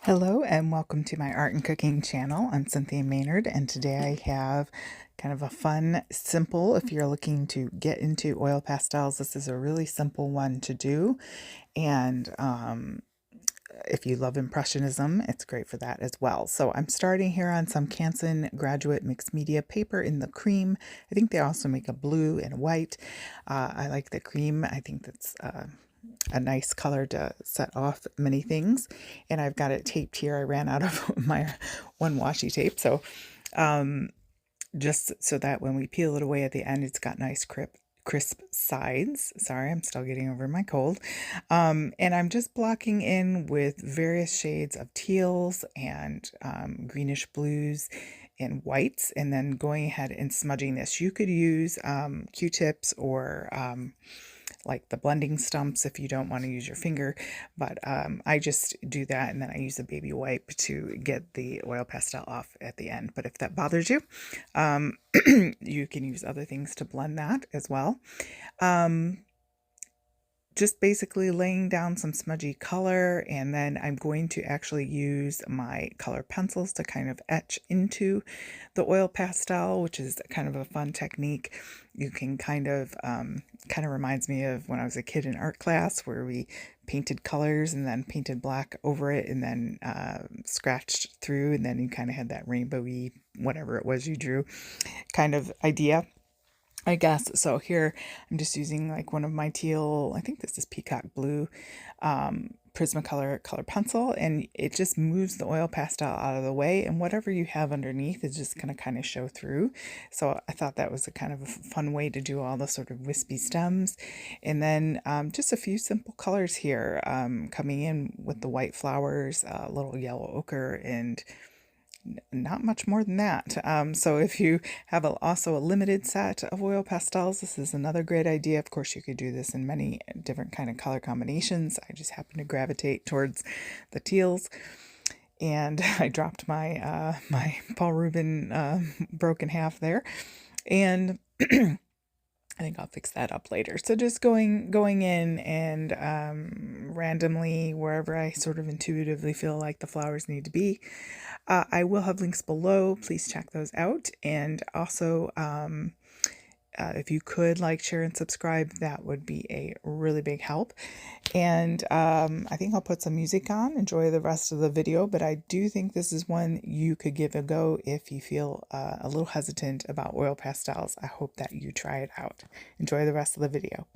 Hello and welcome to my art and cooking channel. I'm Cynthia Maynard, and today I have kind of a fun, simple, if you're looking to get into oil pastels, this is a really simple one to do. And if you love Impressionism, it's great for that as well. So I'm starting here on some Canson Graduate Mixed Media paper in the cream. I think they also make a blue and a white. I like the cream. I think that's a nice color to set off many things. And I've got it taped here. I ran out of my one washi tape. So just so that when we peel it away at the end, it's got nice crisp sides. Sorry, I'm still getting over my cold. And I'm just blocking in with various shades of teals and greenish blues and whites, and then going ahead and smudging this. You could use Q-tips or like the blending stumps if you don't want to use your finger, but I just do that, and then I use a baby wipe to get the oil pastel off at the end. But if that bothers you, you can use other things to blend that as well. Just basically laying down some smudgy color, and then I'm going to actually use my color pencils to kind of etch into the oil pastel, which is kind of a fun technique. You can kind of reminds me of when I was a kid in art class where we painted colors and then painted black over it and then scratched through, and then you kind of had that rainbowy whatever it was you drew kind of idea, I guess. So here I'm just using like one of my teal, I think this is peacock blue, Prismacolor color pencil, and it just moves the oil pastel out of the way, and whatever you have underneath is just going to kind of show through. So I thought that was a kind of a fun way to do all the sort of wispy stems. And then just a few simple colors here, coming in with the white flowers, a little yellow ochre, and not much more than that. So if you have also a limited set of oil pastels, this is another great idea. Of course, you could do this in many different kind of color combinations. I just happen to gravitate towards the teals. And I dropped my my Paul Rubin broke in half there. And I think I'll fix that up later. So just going in and randomly wherever I sort of intuitively feel like the flowers need to be. I will have links below. Please check those out. And also, if you could like, share, and subscribe, that would be a really big help. And I think I'll put some music on, enjoy the rest of the video, but I do think this is one you could give a go if you feel a little hesitant about oil pastels. I hope that you try it out. Enjoy the rest of the video.